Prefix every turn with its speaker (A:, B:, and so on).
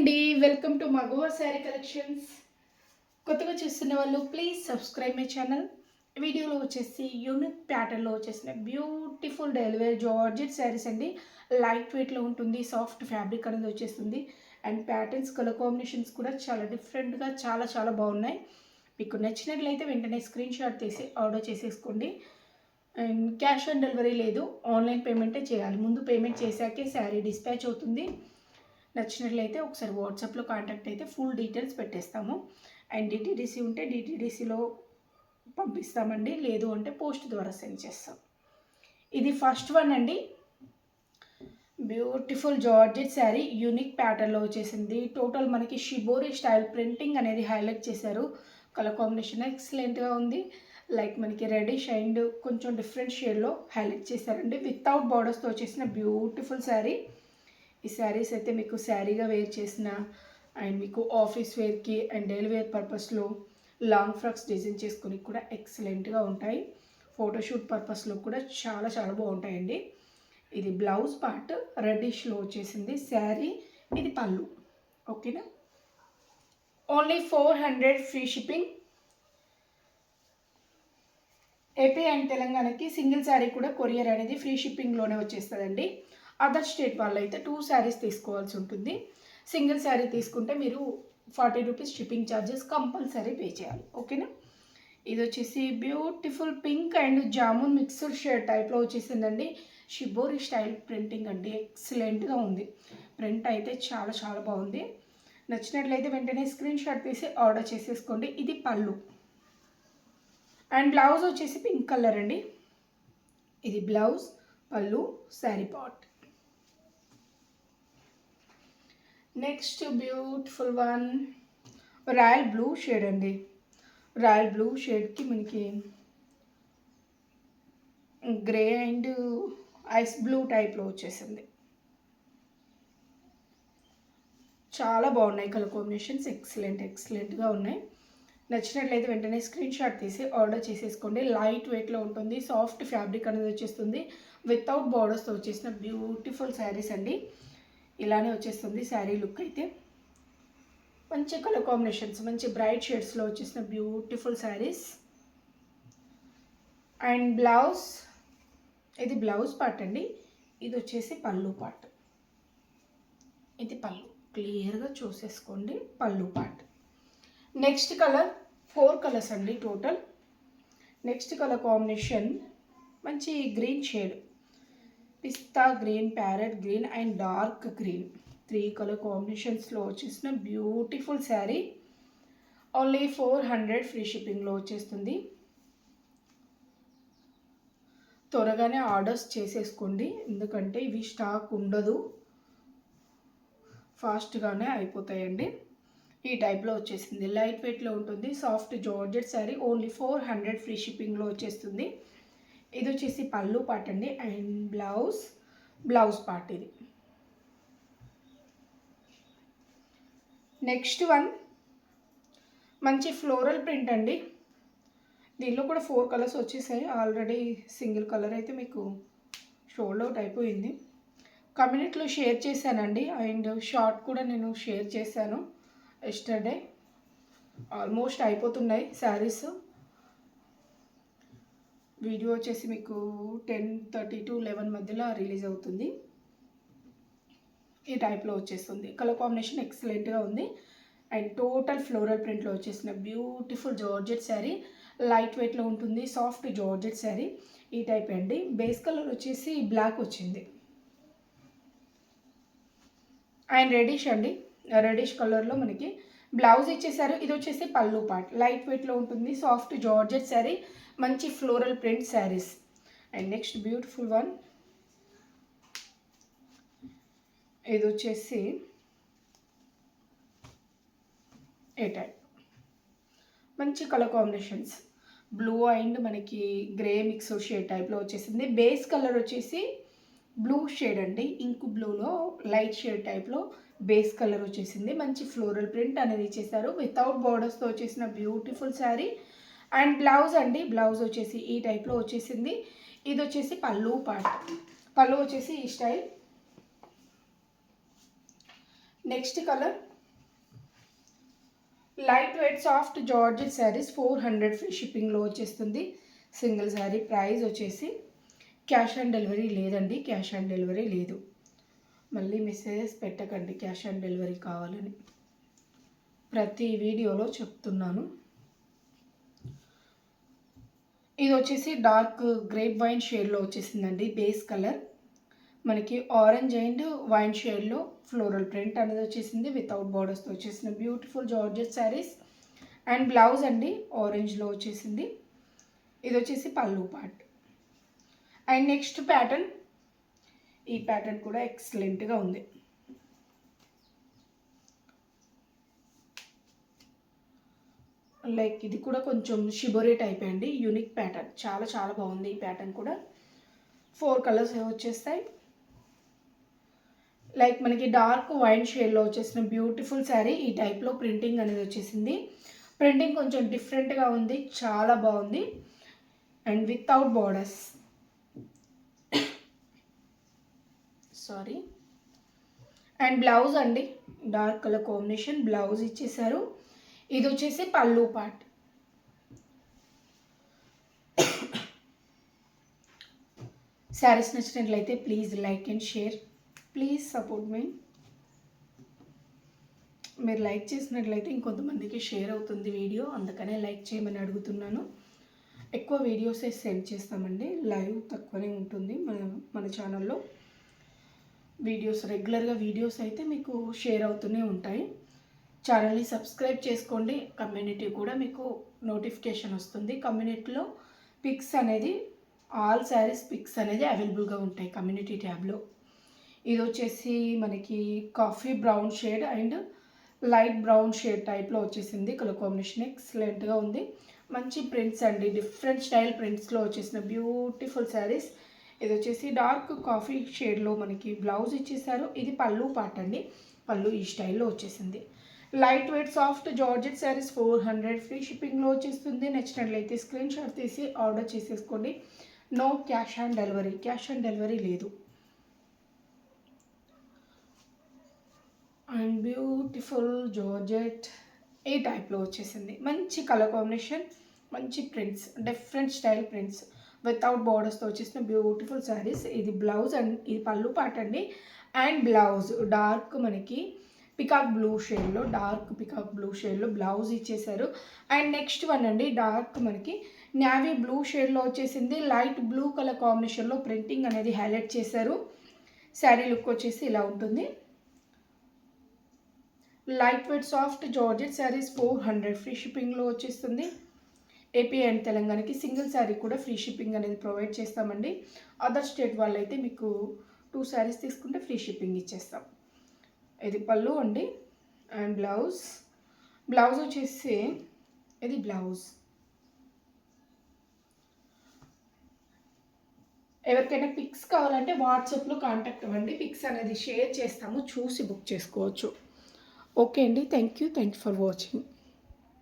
A: అండి, welcome to మగవా sari collections. కొత్తగా చూస్తున్న వాళ్ళు ప్లీజ్ సబ్స్క్రైబ్ మై ఛానల్. వీడియోలో వచ్చేసి యూనిక్ ప్యాటర్న్లో వచ్చేసిన beautiful daily wear georgette saris అండి. లైట్ వెయిట్లో ఉంటుంది, సాఫ్ట్ ఫ్యాబ్రిక్ అనేది వచ్చేస్తుంది. అండ్ ప్యాటర్న్స్ కలర్ కాంబినేషన్స్ కూడా చాలా డిఫరెంట్గా చాలా చాలా బాగున్నాయి. మీకు నచ్చినట్లయితే వెంటనే స్క్రీన్ షాట్ తీసి ఆర్డర్ చేసేసుకోండి. అండ్ క్యాష్ ఆన్ డెలివరీ లేదు, ఆన్లైన్ పేమెంటే చేయాలి. ముందు పేమెంట్ చేశాకే శారీ డిస్పాచ్ అవుతుంది. నచ్చినట్లయితే ఒకసారి వాట్సాప్లో కాంటాక్ట్ అయితే ఫుల్ డీటెయిల్స్ పెట్టేస్తాము. అండ్ డిటీడీసీ ఉంటే డిటీడీసీలో పంపిస్తామండి, లేదు అంటే పోస్ట్ ద్వారా సెండ్ చేస్తాం. ఇది ఫస్ట్ వన్ అండి. బ్యూటిఫుల్ జార్జెట్ శారీ యూనిక్ ప్యాటర్న్లో వచ్చేసింది. టోటల్ మనకి షిబోరి స్టైల్ ప్రింటింగ్ అనేది హైలైట్ చేశారు. కలర్ కాంబినేషన్ ఎక్సలెంట్గా ఉంది. లైక్ మనకి రెడిష్ అండ్ కొంచెం డిఫరెంట్ షేడ్లో హైలైట్ చేశారండి. వితౌట్ బార్డర్స్తో వచ్చేసిన బ్యూటిఫుల్ శారీ. ఈ శారీస్ అయితే మీకు శారీగా వేర్ చేసిన అండ్ మీకు ఆఫీస్ వేర్కి అండ్ డైలీ వేర్ పర్పస్లో లాంగ్ ఫ్రాక్స్ డిజైన్ చేసుకుని కూడా ఎక్సలెంట్గా ఉంటాయి. ఫోటోషూట్ పర్పస్లో కూడా చాలా చాలా బాగుంటాయండి. ఇది బ్లౌజ్ పార్ట్ రెడ్డిష్లో వచ్చేసింది శారీ. ఇది పళ్ళు. ఓకేనా, only 400 free shipping. AP and తెలంగాణకి సింగిల్ శారీ కూడా కొరియర్ అనేది ఫ్రీ షిప్పింగ్లోనే వచ్చేస్తుందండి. అదర్ స్టేట్ వాళ్ళు అయితే 2 శారీస్ తీసుకోవాల్సి ఉంటుంది. సింగిల్ శారీ తీసుకుంటే మీరు 40 rupees shipping charges compulsory pay చేయాలి. ఓకేనా, ఇది వచ్చేసి beautiful pink and jamun mixed shade టైప్లో వచ్చేసిందండి. షిబోరి స్టైల్ ప్రింటింగ్ అండి, ఎక్సలెంట్గా ఉంది. ప్రింట్ అయితే చాలా చాలా బాగుంది. నచ్చినట్లయితే వెంటనే స్క్రీన్ షాట్ తీసి ఆర్డర్ చేసేసుకోండి. ఇది పళ్ళు అండ్ బ్లౌజ్ వచ్చేసి పింక్ కలర్ అండి. ఇది బ్లౌజ్, పళ్ళు, sari part. Next beautiful one royal blue shade అండి. రాయల్ బ్లూ షేడ్కి మనకి గ్రే అండ్ ఐస్ బ్లూ టైప్లో వచ్చేసింది. చాలా బాగున్నాయి కలర్ కాంబినేషన్స్, ఎక్సలెంట్గా ఉన్నాయి. నచ్చినట్లయితే వెంటనే స్క్రీన్ షాట్ తీసి ఆర్డర్ చేసేసుకోండి. లైట్ వెయిట్లో ఉంటుంది, సాఫ్ట్ ఫ్యాబ్రిక్ అనేది వచ్చేస్తుంది. వితౌట్ బార్డర్స్తో వచ్చేసిన బ్యూటిఫుల్ శారీస్ అండి. ఇలానే వచ్చేస్తుంది శారీ లుక్ అయితే. మంచి కలర్ కాంబినేషన్స్, మంచి బ్రైట్ షేడ్స్లో వచ్చేసిన బ్యూటిఫుల్ శారీస్. అండ్ బ్లౌజ్, ఇది బ్లౌజ్ పార్ట్ అండి. ఇది వచ్చేసి పళ్ళు పార్ట్. ఇది పళ్ళు, క్లియర్గా చూసేసుకోండి. పళ్ళు పార్ట్. నెక్స్ట్ కలర్ 4 కలర్స్ అండి టోటల్. నెక్స్ట్ కలర్ కాంబినేషన్ మంచి గ్రీన్ షేడ్, పిస్తా green, parrot green and dark green. 3 colour కాంబినేషన్స్లో వచ్చేసిన బ్యూటిఫుల్ శారీ. ఓన్లీ 400 ఫ్రీ షిప్పింగ్లో వచ్చేస్తుంది. త్వరగానే ఆర్డర్స్ చేసేసుకోండి, ఎందుకంటే ఇవి స్టాక్ ఉండదు, ఫాస్ట్గానే అయిపోతాయండి. ఈ టైప్లో వచ్చేసింది. లైట్ వెయిట్లో ఉంటుంది, soft georgette sari. Only 400 free షిప్పింగ్లో వచ్చేస్తుంది. ఇది వచ్చేసి పళ్ళు పార్ట్ అండి అండ్ బ్లౌజ్ పార్ట్ ఇది. నెక్స్ట్ వన్ మంచి ఫ్లోరల్ ప్రింట్ అండి. దీనిలో కూడా 4 కలర్స్ వచ్చేసాయి. ఆల్రెడీ సింగిల్ కలర్ అయితే మీకు షోల్డ్ అవుట్ అయిపోయింది. కమ్యూనిటీలో షేర్ చేశానండి అండ్ షార్ట్ కూడా నేను షేర్ చేశాను ఎస్టర్డే. ఆల్మోస్ట్ అయిపోతున్నాయి శారీస్. వీడియో వచ్చేసి మీకు 10:30 to 11 మధ్యలో రిలీజ్ అవుతుంది. ఈ టైప్లో వచ్చేస్తుంది. కలర్ కాంబినేషన్ ఎక్సలెంట్గా ఉంది. అండ్ టోటల్ ఫ్లోరల్ ప్రింట్లో వచ్చేసిన బ్యూటిఫుల్ జార్జెట్ శారీ. లైట్ వెయిట్లో ఉంటుంది, సాఫ్ట్ జార్జెట్ శారీ. ఈ టైప్ అండి. బేస్ కలర్ వచ్చేసి బ్లాక్ వచ్చింది అండ్ రెడిష్ అండి. రెడిష్ కలర్లో మనకి బ్లౌజ్ ఇచ్చేసారు. ఇది వచ్చేసి పళ్ళు పార్ట్. లైట్ వెయిట్లో ఉంటుంది, సాఫ్ట్ జార్జెట్ శారీ, మంచి floral print saris. And next beautiful one, ఇది వచ్చేసి ఏ టైప్, మంచి కలర్ కాంబినేషన్స్, బ్లూ అండ్ మనకి గ్రే మిక్స్ షేడ్ టైప్లో వచ్చేసింది. బేస్ కలర్ వచ్చేసి బ్లూ షేడ్ అండి, ఇంక్ బ్లూలో లైట్ షేడ్ టైప్లో బేస్ కలర్ వచ్చేసింది. మంచి ఫ్లోరల్ ప్రింట్ అనేది ఇచ్చేసారు. వితౌట్ బార్డర్స్తో వచ్చేసిన బ్యూటిఫుల్ శారీ. అండ్ బ్లౌజ్ అండి, బ్లౌజ్ వచ్చేసి ఈ టైప్లో వచ్చేసింది. ఇది వచ్చేసి పళ్ళు పార్ట్. పళ్ళు వచ్చేసి ఈ style. Next colour light weight soft georgette saris 400 free షిప్పింగ్లో వచ్చేస్తుంది. సింగిల్ శారీ ప్రైస్ వచ్చేసి క్యాష్ ఆన్ డెలివరీ లేదండి, క్యాష్ ఆన్ డెలివరీ లేదు. మళ్ళీ మెసేజెస్ పెట్టకండి క్యాష్ ఆన్ డెలివరీ కావాలని, ప్రతి వీడియోలో చెప్తున్నాను. ఇది వచ్చేసి డార్క్ గ్రేప్ వైన్ షేడ్లో వచ్చేసిందండి. బేస్ కలర్ మనకి ఆరెంజ్ అండ్ వైన్ షేడ్లో ఫ్లోరల్ ప్రింట్ అనేది వచ్చేసింది. వితౌట్ బార్డర్స్తో వచ్చేసిన beautiful georgette saris. And blouse అండి ఆరెంజ్లో వచ్చేసింది. ఇది వచ్చేసి పళ్ళు పార్ట్. అండ్ నెక్స్ట్ ప్యాటర్న్, ఈ ప్యాటర్న్ కూడా ఎక్సలెంట్గా ఉంది. లైక్ ఇది కూడా కొంచెం షిబోరే టైప్ అండి, యూనిక్ ప్యాటర్న్, చాలా చాలా బాగుంది. ఈ ప్యాటర్న్ కూడా 4 కలర్స్ వచ్చేస్తాయి. లైక్ మనకి డార్క్ వైన్ షేడ్లో వచ్చేసిన బ్యూటిఫుల్ శారీ. ఈ టైప్లో ప్రింటింగ్ అనేది వచ్చేసింది. ప్రింటింగ్ కొంచెం డిఫరెంట్గా ఉంది, చాలా బాగుంది. And without borders, sari. And blouse అండి డార్క్ కలర్ కాంబినేషన్ బ్లౌజ్ ఇచ్చేసారు. ఇది వచ్చేసి పళ్ళు పార్ట్. శారీస్ నచ్చినట్లయితే please like and share, please support మీ. మీరు లైక్ చేసినట్లయితే ఇంకొంతమందికి షేర్ అవుతుంది వీడియో, అందుకనే లైక్ చేయమని అడుగుతున్నాను. ఎక్కువ వీడియోసే సెండ్ చేస్తామండి, లైవ్ తక్కువనే ఉంటుంది మన ఛానల్లో. వీడియోస్ రెగ్యులర్గా వీడియోస్ అయితే మీకు షేర్ అవుతూనే ఉంటాయి. ఛానల్ని సబ్స్క్రైబ్ చేసుకోండి. కమ్యూనిటీ కూడా మీకు నోటిఫికేషన్ వస్తుంది. కమ్యూనిటీలో పిక్స్ అనేది, ఆల్ శారీస్ పిక్స్ అనేది అవైలబుల్గా ఉంటాయి కమ్యూనిటీ ట్యాబ్లో. ఇది వచ్చేసి మనకి coffee brown shade and light brown shade టైప్లో వచ్చేసింది. కలర్ కాంబినేషన్ ఎక్సలెంట్గా ఉంది. మంచి ప్రింట్స్ అండి, డిఫరెంట్ స్టైల్ ప్రింట్స్లో వచ్చేసిన బ్యూటిఫుల్ శారీస్. ఇది వచ్చేసి డార్క్ కాఫీ షేడ్లో మనకి బ్లౌజ్ ఇచ్చేసారు. ఇది పళ్ళు పార్ట్ అండి, పళ్ళు ఈ స్టైల్లో వచ్చేసింది. Light weight soft georgette saris 400 free షిప్పింగ్లో వచ్చేస్తుంది. నచ్చినట్లయితే స్క్రీన్ షాట్ తీసి ఆర్డర్ చేసేసుకోండి. No cash on delivery, cash on delivery లేదు. అండ్ బ్యూటిఫుల్ జార్జెట్ ఈ టైప్లో వచ్చేసింది. మంచి కలర్ కాంబినేషన్, మంచి prints, different style prints without బార్డర్స్తో వచ్చేసిన బ్యూటిఫుల్ శారీస్. ఇది బ్లౌజ్ అండ్ ఇది పళ్ళు పార్ట్ అండి. అండ్ బ్లౌజ్ డార్క్ మనకి పికాక్ బ్లూ షేడ్లో, డార్క్ పికాక్ బ్లూ షేడ్లో బ్లౌజ్ ఇచ్చేసారు. అండ్ నెక్స్ట్ వన్ అండి డార్క్ మనకి నేవీ బ్లూ షేడ్లో వచ్చేసింది. లైట్ బ్లూ కలర్ కాంబినేషన్లో ప్రింటింగ్ అనేది హైలైట్ చేశారు. శారీ లుక్ వచ్చేసి ఇలా ఉంటుంది. Light weight soft georgette saris 400 free షిప్పింగ్లో వచ్చేస్తుంది. ఏపీ అండ్ తెలంగాణకి సింగిల్ శారీ కూడా ఫ్రీ షిప్పింగ్ అనేది ప్రొవైడ్ చేస్తామండి. అదర్ స్టేట్ వాళ్ళైతే మీకు 2 శారీస్ తీసుకుంటే ఫ్రీ షిప్పింగ్ ఇచ్చేస్తాం. ఇది పళ్ళు అండి. అండ్ బ్లౌజ్, బ్లౌజ్ వచ్చేసి ఇది బ్లౌజ్. ఎవరికైనా పిక్స్ కావాలంటే వాట్సాప్లో కాంటాక్ట్ అవ్వండి, పిక్స్ అనేది షేర్ చేస్తాము, చూసి బుక్ చేసుకోవచ్చు. ఓకే అండి, థ్యాంక్ యూ ఫర్ వాచింగ్.